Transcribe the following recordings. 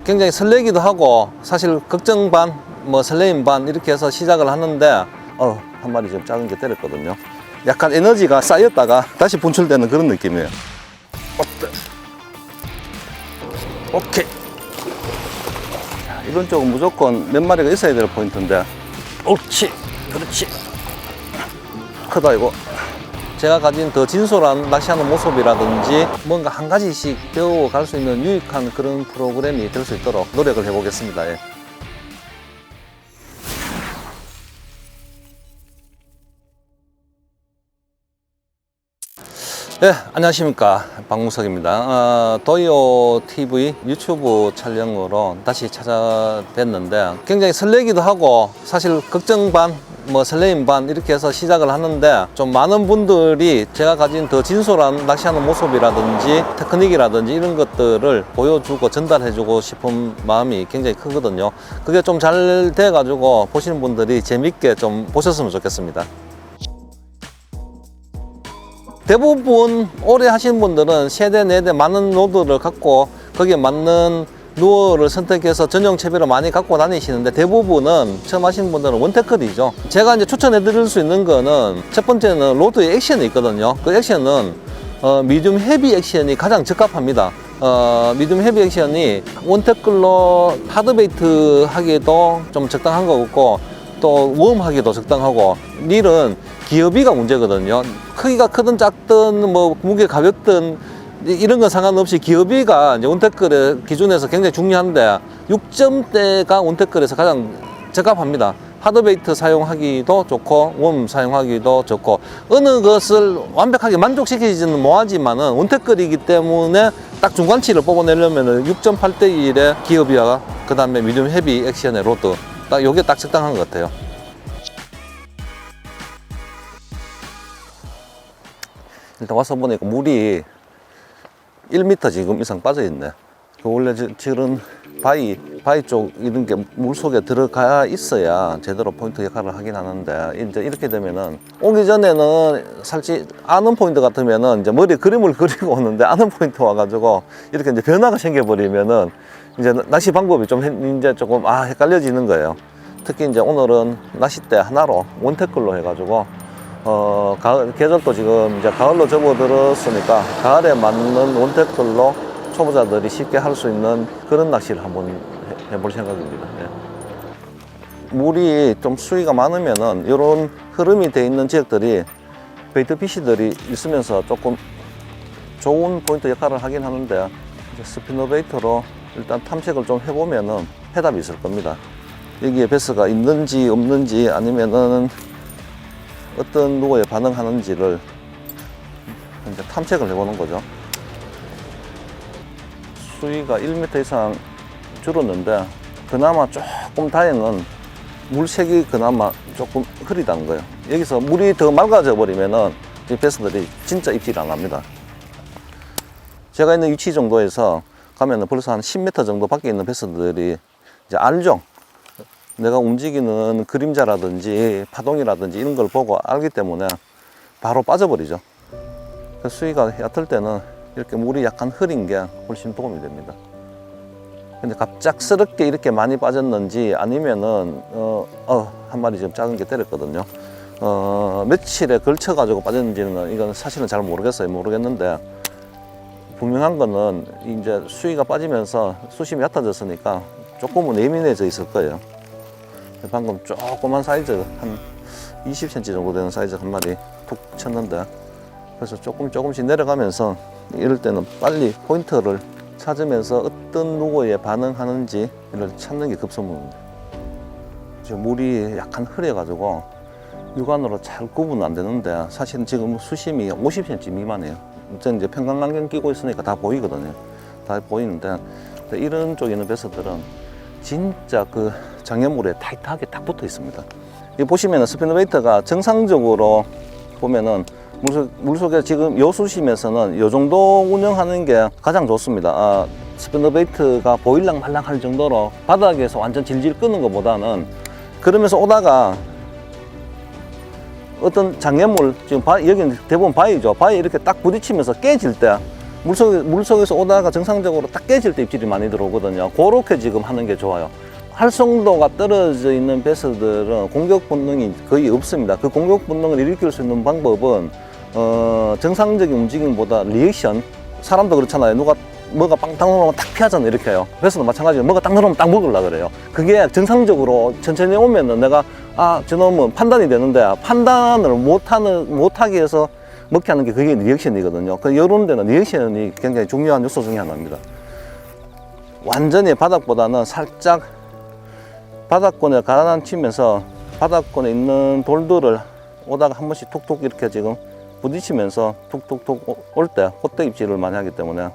굉장히 설레기도 하고 사실 걱정 반, 뭐 설레임 반 이렇게 해서 시작을 하는데 한 마리 좀 작은 게 때렸거든요. 약간 에너지가 쌓였다가 다시 분출되는 그런 느낌이에요. 오케이. 자, 이런 쪽은 무조건 몇 마리가 있어야 될 포인트인데. 옳지, 그렇지. 크다 이거. 제가 가진 더 진솔한 낚시하는 모습이라든지 뭔가 한 가지씩 배워갈 수 있는 유익한 그런 프로그램이 될 수 있도록 노력을 해보겠습니다. 예. 네, 안녕하십니까. 박무석입니다. 도이오 TV 유튜브 촬영으로 다시 찾아뵀는데 굉장히 설레기도 하고 사실 걱정 반, 뭐 설레임 반 이렇게 해서 시작을 하는데 좀 많은 분들이 제가 가진 더 진솔한 낚시하는 모습이라든지 테크닉이라든지 이런 것들을 보여주고 전달해주고 싶은 마음이 굉장히 크거든요. 그게 좀 잘 돼가지고 보시는 분들이 재밌게 좀 보셨으면 좋겠습니다. 대부분 오래 하신 분들은 3대, 4대 많은 로드를 갖고 거기에 맞는 루어를 선택해서 전용 채비를 많이 갖고 다니시는데 대부분은 처음 하시는 분들은 원태클이죠. 제가 이제 추천해 드릴 수 있는 거는 첫 번째는 로드의 액션이 있거든요. 그 액션은 미디움 헤비 액션이 가장 적합합니다. 미디움 헤비 액션이 원태클로 하드베이트 하기도 좀 적당한 거 같고 또 웜하기도 적당하고 릴은 기어비가 문제거든요. 크기가 크든 작든 뭐 무게 가볍든 이런 건 상관없이 기어비가 이제 온태클의 기준에서 굉장히 중요한데 6점대가 온태클에서 가장 적합합니다. 하드베이트 사용하기도 좋고 웜 사용하기도 좋고 어느 것을 완벽하게 만족시키지는 못하지만은 온태클이기 때문에 딱 중간치를 뽑아내려면 6.8대 1의 기어비와 그 다음에 미디움 헤비 액션의 로드 딱 요게 딱 적당한 것 같아요. 일단 와서 보니까 물이 1m 지금 이상 빠져 있네. 원래 저런 바위 쪽 이런 게 물 속에 들어가 있어야 제대로 포인트 역할을 하긴 하는데 이제 이렇게 되면은 오기 전에는 살짝 아는 포인트 같으면은 이제 머리에 그림을 그리고 오는데 아는 포인트 와가지고 이렇게 이제 변화가 생겨버리면은 이제 낚시 방법이 좀 이제 조금 헷갈려지는 거예요. 특히 이제 오늘은 낚싯대 하나로 원태클로 해가지고 가을, 계절도 지금 이제 가을로 접어들었으니까 가을에 맞는 원태클로 초보자들이 쉽게 할 수 있는 그런 낚시를 한번 해볼 생각입니다. 예. 물이 좀 수위가 많으면은 이런 흐름이 돼 있는 지역들이 베이트 피시들이 있으면서 조금 좋은 포인트 역할을 하긴 하는데 이제 스피너 베이트로 일단 탐색을 좀 해보면은 해답이 있을 겁니다. 여기에 베스가 있는지 없는지 아니면은 어떤 루어에 반응하는지를 이제 탐색을 해보는 거죠. 수위가 1m 이상 줄었는데 그나마 조금 다행은 물색이 그나마 조금 흐리다는 거예요. 여기서 물이 더 맑아져 버리면은 이 베스들이 진짜 입질 안 합니다. 제가 있는 위치 정도에서 가면은 벌써 한 10m 정도 밖에 있는 베스들이 이제 알죠. 내가 움직이는 그림자라든지 파동이라든지 이런 걸 보고 알기 때문에 바로 빠져버리죠. 그 수위가 얕을 때는 이렇게 물이 약간 흐린 게 훨씬 도움이 됩니다. 근데 갑작스럽게 이렇게 많이 빠졌는지 아니면은 한 마리 좀 작은 게 때렸거든요. 며칠에 걸쳐 가지고 빠졌는지는 이건 사실은 잘 모르겠는데 분명한 거는 이제 수위가 빠지면서 수심이 얕아졌으니까 조금은 예민해져 있을 거예요. 방금 조그만 사이즈 한 20cm 정도 되는 사이즈 한 마리 툭 쳤는데 그래서 조금씩 내려가면서 이럴 때는 빨리 포인트를 찾으면서 어떤 루어에 반응하는지를 찾는 게 급선무입니다. 지금 물이 약간 흐려가지고 육안으로 잘 구분 안 되는데 사실은 지금 수심이 50cm 미만이에요. 이제 평광안경 끼고 있으니까 다 보이거든요. 다 보이는데 이런 쪽에 있는 베스들은 진짜 그 장애물에 타이트하게 딱 붙어 있습니다. 여기 보시면은 스피너베이트가 정상적으로 보면은 물속에 지금 요 수심에서는 요 정도 운영하는 게 가장 좋습니다. 스피너베이트가 보일랑 말랑 할 정도로 바닥에서 완전 질질 끄는 것보다는 그러면서 오다가 어떤 장애물, 지금 여기는 대부분 바위죠. 바위 이렇게 딱 부딪히면서 깨질 때 물속에서 오다가 정상적으로 딱 깨질 때 입질이 많이 들어오거든요. 그렇게 지금 하는 게 좋아요. 활성도가 떨어져 있는 베스들은 공격 본능이 거의 없습니다. 그 공격 본능을 일으킬 수 있는 방법은 정상적인 움직임보다 리액션. 사람도 그렇잖아요. 누가 뭐가 빵 딱 들어오면 딱 피하잖아요. 이렇게 해요. 베스도 마찬가지로 뭐가 딱 들어오면 딱 먹으려고 그래요. 그게 정상적으로 천천히 오면은 내가 저놈은 판단이 되는데 판단을 못하게 해서 먹게 하는 게 그게 리액션이거든요. 이런 데는 리액션이 굉장히 중요한 요소 중에 하나입니다. 완전히 바닥보다는 살짝 바닥권에 가라앉히면서 바닥권에 있는 돌들을 오다가 한 번씩 툭툭 이렇게 지금 부딪히면서 툭툭툭 올 때 그때 입질을 많이 하기 때문에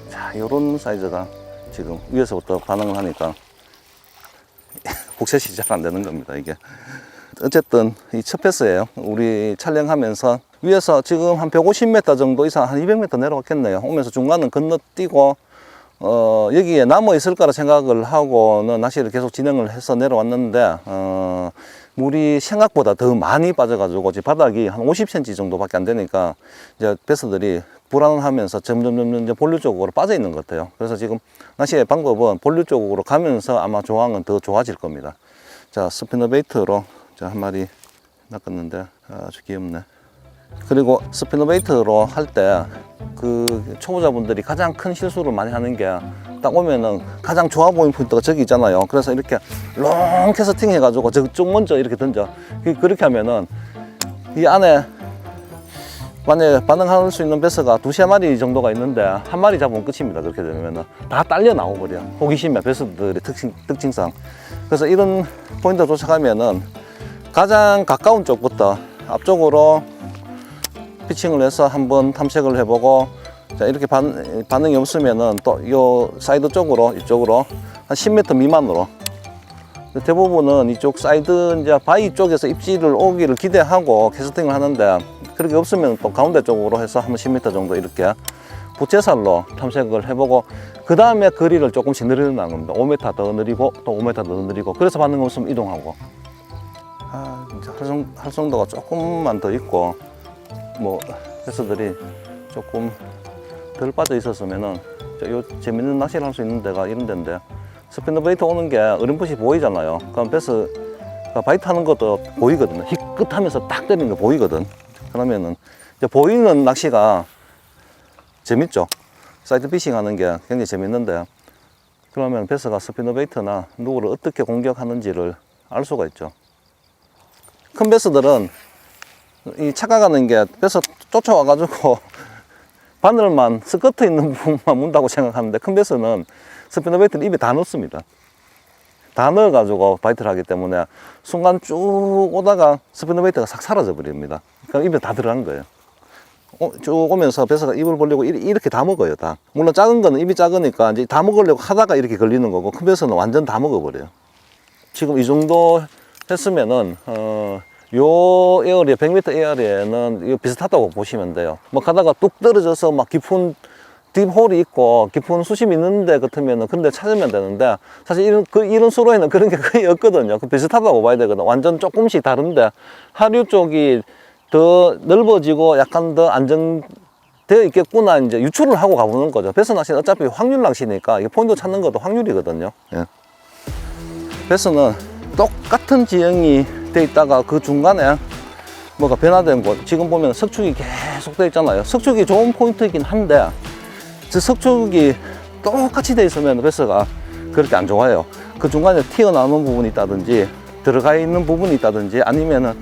자, 요런 사이즈가 지금 위에서부터 반응을 하니까 복set이 잘 안 되는 겁니다. 이게 어쨌든 이 첫 패스예요. 우리 촬영하면서 위에서 지금 한 150m 정도 이상 한 200m 내려갔겠네요. 오면서 중간은 건너뛰고 여기에 남아 있을 거라 생각을 하고는 낚시를 계속 진행을 해서 내려왔는데 물이 생각보다 더 많이 빠져가지고 이제 바닥이 한 50cm 정도밖에 안 되니까 이제 베스들이 불안하면서 점점 이제 본류 쪽으로 빠져 있는 것 같아요. 그래서 지금 낚시의 방법은 본류 쪽으로 가면서 아마 조항은 더 좋아질 겁니다. 자, 스피너베이트로 한 마리 낚았는데 아주 귀엽네. 그리고 스피너베이트로 할 때 그 초보자분들이 가장 큰 실수를 많이 하는 게 딱 오면은 가장 좋아 보이는 포인트가 저기 있잖아요. 그래서 이렇게 롱 캐스팅 해가지고 저쪽 먼저 이렇게 던져. 그렇게 하면은 이 안에 만약에 반응할 수 있는 베스가 2~3마리 정도가 있는데 한 마리 잡으면 끝입니다. 그렇게 되면은 다 딸려 나오버려. 호기심이야, 베스들의 특징상. 그래서 이런 포인트 도착하면은 가장 가까운 쪽부터 앞쪽으로 피칭을 해서 한번 탐색을 해보고, 자, 이렇게 반응이 없으면은 또 요 사이드 쪽으로, 이쪽으로 한 10m 미만으로. 대부분은 이쪽 사이드 이제 바위 쪽에서 입질을 오기를 기대하고 캐스팅을 하는데, 그렇게 없으면 또 가운데 쪽으로 해서 한 10m 정도 이렇게 부채살로 탐색을 해보고, 그 다음에 거리를 조금씩 늘려나가는 겁니다. 5m 더 느리고 또 5m 더 느리고. 그래서 반응 없으면 이동하고. 이제 활성도가 조금만 더 있고, 뭐 베스들이 조금 덜 빠져 있었으면은 요 재밌는 낚시를 할 수 있는 데가 이런 데인데, 스피너베이트 오는 게 어렴풋이 보이잖아요. 그럼 베스가 바이트 하는 것도 보이거든요. 희끗하면서 딱 때리는 게 보이거든. 그러면은 이제 보이는 낚시가 재밌죠. 사이드 피싱 하는 게 굉장히 재밌는데, 그러면 베스가 스피너베이트나 누구를 어떻게 공격하는지를 알 수가 있죠. 큰 베스들은 이 착각하는 게 베스 쫓아와가지고 바늘만 스커트 있는 부분만 문다고 생각하는데, 큰 베스는 스피너베이트를 입에 다 넣습니다. 다 넣어가지고 바이트를 하기 때문에 순간 쭉 오다가 스피너베이트가 싹 사라져 버립니다. 그럼 입에 다 들어간 거예요. 쭉 오면서 베스가 입을 벌리고 이렇게 다 먹어요, 다. 물론 작은 거는 입이 작으니까 이제 다 먹으려고 하다가 이렇게 걸리는 거고, 큰 베스는 완전 다 먹어버려요. 지금 이 정도 했으면은 요 에어리어 100m 에어리어는 이거 비슷하다고 보시면 돼요. 뭐 가다가 뚝 떨어져서 막 깊은 딥홀이 있고 깊은 수심이 있는데 같으면은 그런 데 찾으면 되는데, 사실 이런 수로에는 그런 게 거의 없거든요. 비슷하다고 봐야 되거든. 완전 조금씩 다른데 하류 쪽이 더 넓어지고 약간 더 안정되어 있겠구나 이제 유추를 하고 가보는 거죠. 베스 낚시는 어차피 확률 낚시니까 이게 포인트 찾는 것도 확률이거든요. 예. 베스는 똑같은 지형이 돼 있다가 그 중간에 뭐가 변화된 곳, 지금 보면 석축이 계속 돼 있잖아요. 석축이 좋은 포인트이긴 한데 저 석축이 똑같이 돼 있으면 베스가 그렇게 안 좋아요. 그 중간에 튀어나오는 부분이 있다든지 들어가 있는 부분이 있다든지 아니면은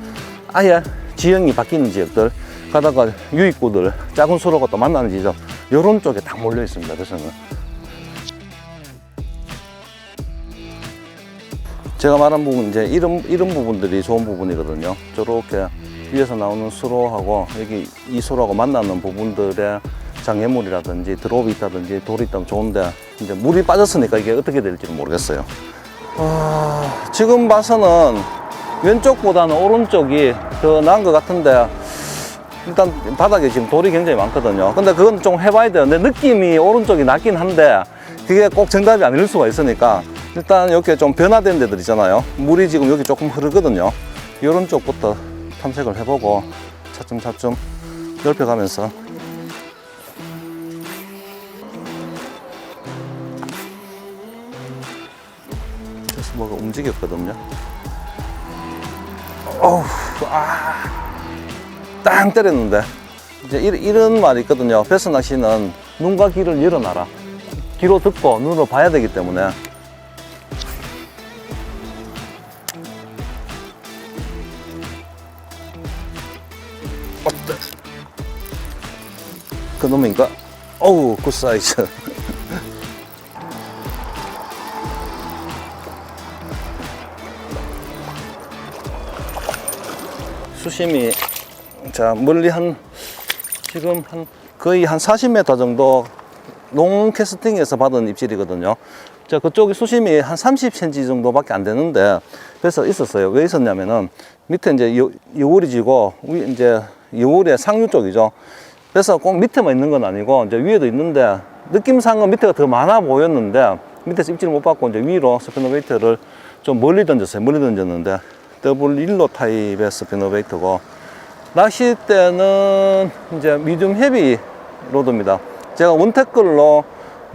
아예 지형이 바뀌는 지역들 가다가 유입구들 작은 수로가 또 만나는 지점, 요런 쪽에 딱 몰려 있습니다. 베스는 제가 말한 부분 이제 이런 부분들이 좋은 부분이거든요. 저렇게 위에서 나오는 수로하고 여기 이 수로하고 만나는 부분들의 장애물이라든지 드롭이 있다든지 돌이 있다면 좋은데, 이제 물이 빠졌으니까 이게 어떻게 될지는 모르겠어요. 지금 봐서는 왼쪽보다는 오른쪽이 더 나은 것 같은데, 일단 바닥에 지금 돌이 굉장히 많거든요. 근데 그건 좀 해봐야 돼요. 내 느낌이 오른쪽이 낫긴 한데 그게 꼭 정답이 아닐 수가 있으니까 일단 이렇게 좀 변화된 데들 있잖아요. 물이 지금 여기 조금 흐르거든요. 이런 쪽부터 탐색을 해보고 차츰차츰 넓혀가면서 그래서 뭐가 움직였거든요. 어우, 땅 때렸는데. 이제 이런 말이 있거든요. 베스 낚시는 눈과 귀를 열어놔라. 귀로 듣고 눈으로 봐야 되기 때문에. 어때? 그 놈인가? 어우, 굿 사이즈. 수심이, 자, 멀리 지금 거의 한 40m 정도 롱캐스팅에서 받은 입질이거든요. 자, 그쪽이 수심이 한 30cm 정도밖에 안 되는데, 그래서 있었어요. 왜 있었냐면은, 밑에 이제 여울이 지고, 이제 여울의 상류 쪽이죠. 그래서 꼭 밑에만 있는 건 아니고, 이제 위에도 있는데, 느낌상은 밑에가 더 많아 보였는데, 밑에서 입질을 못 받고, 이제 위로 스피너베이트를 좀 멀리 던졌어요. 멀리 던졌는데, 더블 일로 타입의 스피너베이트고, 낚싯대는 이제 미디움 헤비 로드입니다. 제가 원태클로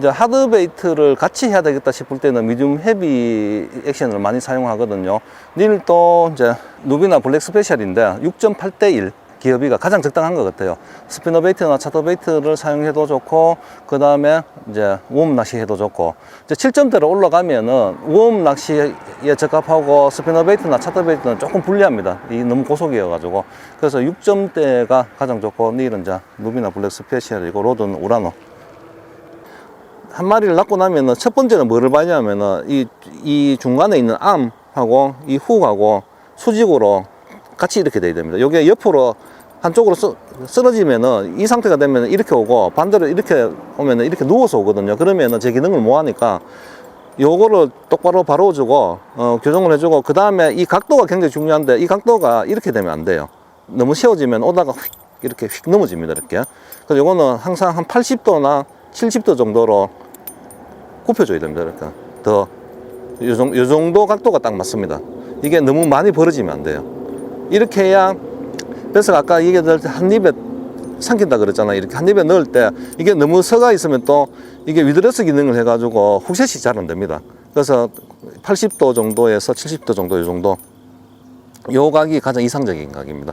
이제 하드베이트를 같이 해야 되겠다 싶을 때는 미디움 헤비 액션을 많이 사용하거든요. 닐도 이제 누비나 블랙 스페셜인데 6.8대 1 기어비가 가장 적당한 것 같아요. 스피너베이트나 차터베이트를 사용해도 좋고, 그 다음에 이제 웜 낚시해도 좋고, 이제 7점대로 올라가면은 웜 낚시에 적합하고 스피너베이트나 차터베이트는 조금 불리합니다. 이 너무 고속이어가지고. 그래서 6점대가 가장 좋고, 닐은 이제 누비나 블랙 스페셜이고, 로드는 우라노. 한 마리를 낳고 나면은 첫 번째는 뭐를 봐야냐면은 이 중간에 있는 암하고 이 훅하고 수직으로 같이 이렇게 돼야 됩니다. 이게 옆으로 한쪽으로 쓰러지면은 이 상태가 되면 이렇게 오고, 반대로 이렇게 오면은 이렇게 누워서 오거든요. 그러면은 제 기능을 못 하니까 요거를 똑바로 바로주고 교정을 해주고, 그 다음에 이 각도가 굉장히 중요한데, 이 각도가 이렇게 되면 안 돼요. 너무 세워지면 오다가 휙 이렇게 휙 넘어집니다. 이렇게. 그래서 요거는 항상 한 80도나 70도 정도로 굽혀줘야 됩니다. 그러니까 요 정도 각도가 딱 맞습니다. 이게 너무 많이 벌어지면 안 돼요. 이렇게 해야, 그래서 아까 얘기할 때 한 입에 삼킨다 그랬잖아요. 이렇게 한 입에 넣을 때 이게 너무 서가 있으면 또 이게 위드레스 기능을 해가지고 훅셋이 잘 안 됩니다. 그래서 80도 정도에서 70도 정도, 이 정도, 요 각이 가장 이상적인 각입니다.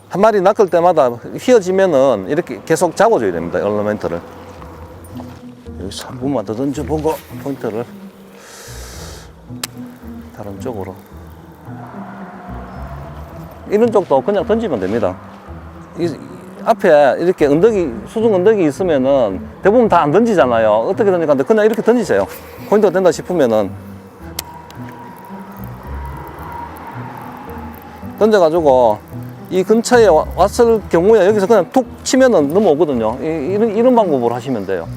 한 마리 낚을 때마다 휘어지면은 이렇게 계속 잡아줘야 됩니다. 얼러멘트를. 여기서 한 번만 더 던져보고 포인트를 다른 쪽으로. 이런 쪽도 그냥 던지면 됩니다. 앞에 이렇게 수중 언덕이 있으면은 대부분 다 안 던지잖아요. 어떻게 던질까? 그냥 이렇게 던지세요. 포인트가 된다 싶으면은 던져가지고 이 근처에 왔을 경우에 여기서 그냥 툭 치면은 넘어오거든요. 이런 방법으로 하시면 돼요.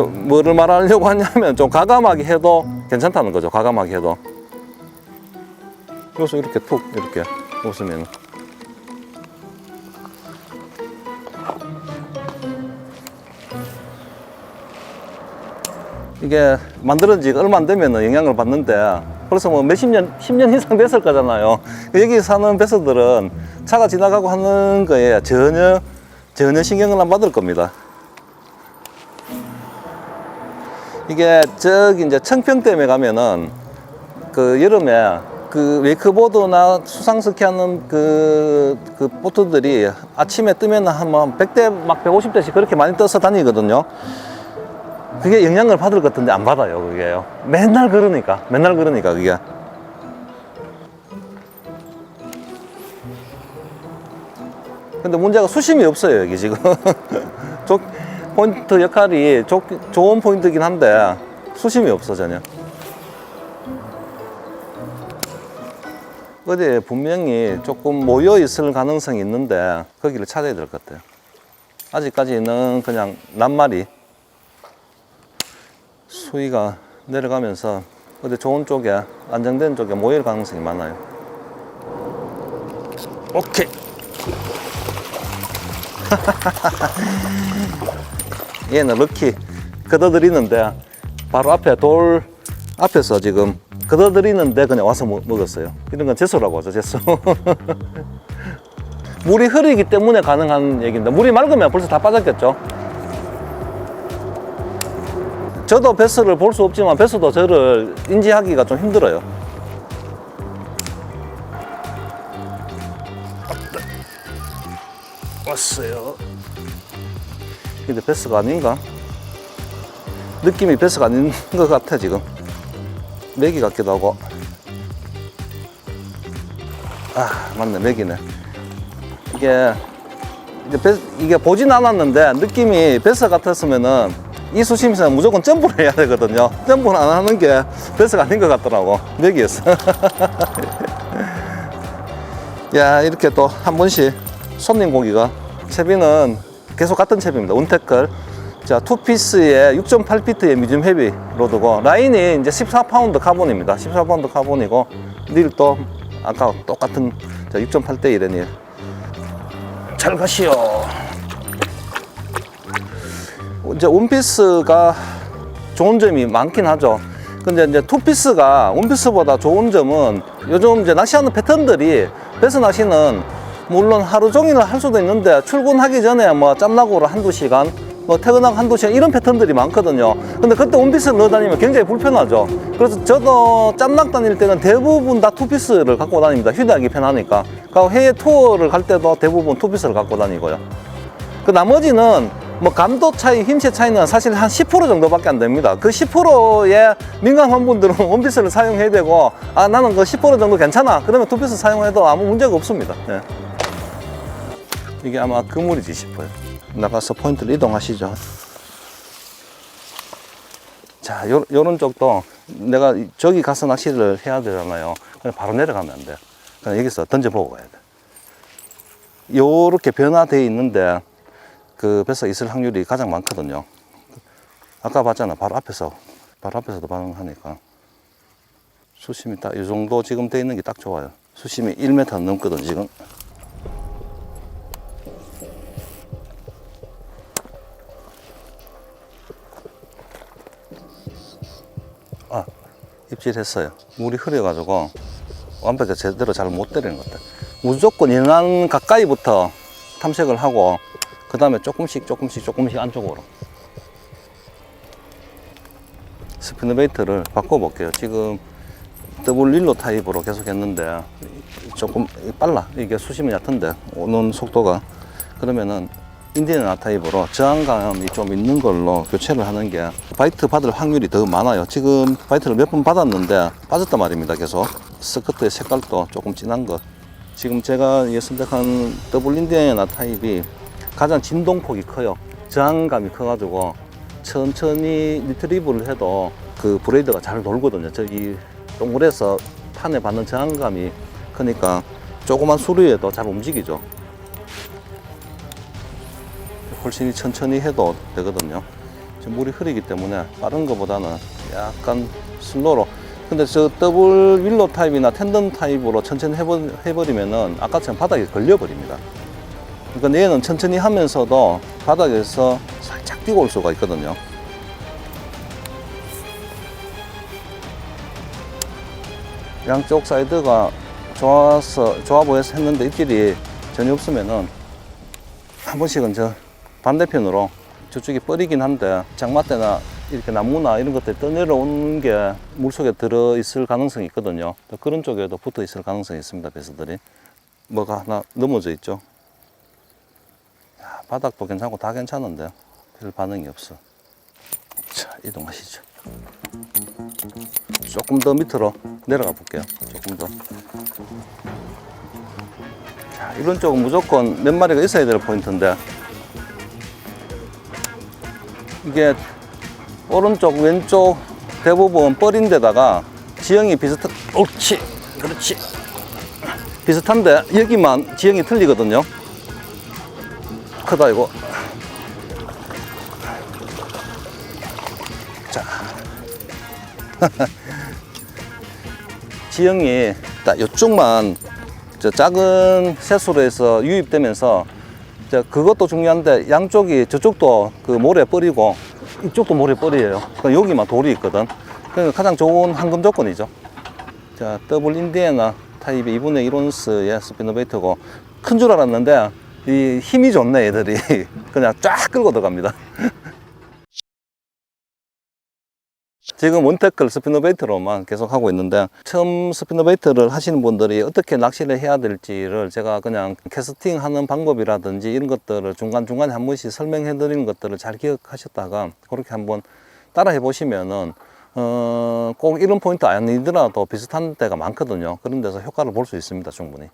뭐를 말하려고 하냐면 좀 과감하게 해도 괜찮다는 거죠. 과감하게 해도. 그래서 이렇게 툭 이렇게 웃으면 이게 만들어진 지가 얼마 안 되면 영향을 받는데, 벌써 뭐 몇십 년, 10년 이상 됐을 거잖아요. 여기 사는 배서들은 차가 지나가고 하는 거에 전혀 신경을 안 받을 겁니다. 이게 저기 이제 청평댐에 가면은 그 여름에 그 웨이크보드나 수상스키 하는 그 보트들이 아침에 뜨면 한 100대 막 150대씩 그렇게 많이 떠서 다니거든요. 그게 영향을 받을 것 같은데 안 받아요. 그게요. 맨날 그러니까 그게. 근데 문제가 수심이 없어요. 여기 지금. 포인트 역할이 좋은 포인트긴 한데 수심이 없어 전혀. 어디에 분명히 조금 모여 있을 가능성이 있는데 거기를 찾아야 될 것 같아요. 아직까지는 그냥 낱마리 수위가 내려가면서 어디 좋은 쪽에, 안정된 쪽에 모일 가능성이 많아요. 오케이. 얘는 럭키 걷어들이는데 바로 앞에 돌 앞에서 지금 걷어들이는데 그냥 와서 먹었어요. 이런 건 제소라고 하죠. 제소. 물이 흐르기 때문에 가능한 얘기입니다. 물이 맑으면 벌써 다 빠졌겠죠. 저도 베스를 볼 수 없지만 베스도 저를 인지하기가 좀 힘들어요. 왔어요. 근데 베스가 아닌가? 느낌이 베스가 아닌 것 같아 지금. 메기 같기도 하고. 아 맞네, 메기네. 이게 보진 않았는데 느낌이 베스 같았으면은 이 수심에서 무조건 점프를 해야 되거든요. 점프를 안 하는 게 베스가 아닌 것 같더라고. 메기였어. 야, 이렇게 또 한 번씩 손님 고기가, 채비는 계속 같은 채비입니다. 운테클. 자, 투피스에 6.8피트의 미디움 헤비 로드고, 라인이 이제 14파운드 카본입니다. 14파운드 카본이고, 닐도 아까 똑같은 6.8대 1의 닐. 잘 가시오. 이제 원피스가 좋은 점이 많긴 하죠. 근데 이제 투피스가 원피스보다 좋은 점은 요즘 이제 낚시하는 패턴들이, 베스 낚시는 물론 하루 종일 할 수도 있는데 출근하기 전에 뭐 짬나고로 한두 시간, 뭐 퇴근하고 한두 시간 이런 패턴들이 많거든요. 근데 그때 원피스를 넣어 다니면 굉장히 불편하죠. 그래서 저도 짬낙 다닐 때는 대부분 다 투피스를 갖고 다닙니다. 휴대하기 편하니까. 그러니까 해외 투어를 갈 때도 대부분 투피스를 갖고 다니고요. 그 나머지는 뭐 감도 차이, 힘체 차이는 사실 한 10% 정도밖에 안 됩니다. 그 10%에 민감한 분들은 원피스를 사용해야 되고, 아 나는 그 10% 정도 괜찮아, 그러면 투피스 사용해도 아무 문제가 없습니다. 네. 이게 아마 그물이지 싶어요. 나가서 포인트를 이동하시죠. 자, 요런 쪽도 내가 저기 가서 낚시를 해야 되잖아요. 그냥 바로 내려가면 안 돼요. 그냥 여기서 던져보고 가야 돼. 요렇게 변화되어 있는데 그 배서 있을 확률이 가장 많거든요. 아까 봤잖아. 바로 앞에서도 반응하니까. 수심이 딱 이 정도 지금 돼 있는 게 딱 좋아요. 수심이 1m 넘거든 지금. 아, 입질했어요. 물이 흐려가지고 완벽히 제대로 잘 못 때리는 것 같아요. 무조건 인한 가까이부터 탐색을 하고 그 다음에 조금씩 안쪽으로. 스피너베이트를 바꿔볼게요. 지금 더블 릴로 타입으로 계속 했는데 조금 빨라. 이게 수심이 얕은데 오는 속도가. 그러면은 인디애나 타입으로 저항감이 좀 있는 걸로 교체를 하는 게 바이트 받을 확률이 더 많아요. 지금 바이트를 몇 번 받았는데 빠졌단 말입니다. 계속 스커트의 색깔도 조금 진한 것. 지금 제가 선택한 더블 인디애나 타입이 가장 진동폭이 커요. 저항감이 커가지고 천천히 리트리브를 해도 그 브레이드가 잘 돌거든요. 저기 동굴에서 판에 받는 저항감이 크니까 조그만 수류에도 잘 움직이죠. 훨씬 천천히 해도 되거든요. 지금 물이 흐리기 때문에 빠른 것보다는 약간 슬로로. 근데 저 더블 윌로 타입이나 텐던 타입으로 천천히 해버리면은 아까처럼 바닥에 걸려버립니다. 그러니까 얘는 천천히 하면서도 바닥에서 살짝 뛰고 올 수가 있거든요. 양쪽 사이드가 좋아 보여서 했는데 입질이 전혀 없으면은 한 번씩은 저 반대편으로, 저쪽이 뻘이긴 한데 장마 때나 이렇게 나무나 이런 것들 떠내려오는 게 물속에 들어있을 가능성이 있거든요. 그런 쪽에도 붙어 있을 가능성이 있습니다. 배수들이. 뭐가 하나 넘어져 있죠. 바닥도 괜찮고 다 괜찮은데 별 반응이 없어. 자, 이동하시죠. 조금 더 밑으로 내려가 볼게요. 조금 더. 자, 이런 쪽은 무조건 몇 마리가 있어야 될 포인트인데, 이게 오른쪽 왼쪽 대부분 뻘인데다가 지형이 옳지, 그렇지, 비슷한데 여기만 지형이 틀리거든요. 크다 이거. 자, 지형이 딱 이쪽만 저 작은 새수로에서 유입되면서, 그것도 중요한데 양쪽이, 저쪽도 그 모래 뻘이고 이쪽도 모래 뻘이에요. 그러니까 여기만 돌이 있거든. 그러니까 가장 좋은 황금 조건이죠. 자, 더블 인디애나 타입의 2분의 1온스의 스피너베이트고, 큰 줄 알았는데 이 힘이 좋네 애들이. 그냥 쫙 끌고 들어갑니다. 지금 원태클 스피너베이트로만 계속 하고 있는데, 처음 스피너베이트를 하시는 분들이 어떻게 낚시를 해야 될지를 제가 그냥 캐스팅 하는 방법이라든지 이런 것들을 중간중간에 한 번씩 설명해 드리는 것들을 잘 기억하셨다가 그렇게 한번 따라 해 보시면은 꼭 이런 포인트 아니더라도 비슷한 데가 많거든요. 그런 데서 효과를 볼 수 있습니다, 충분히.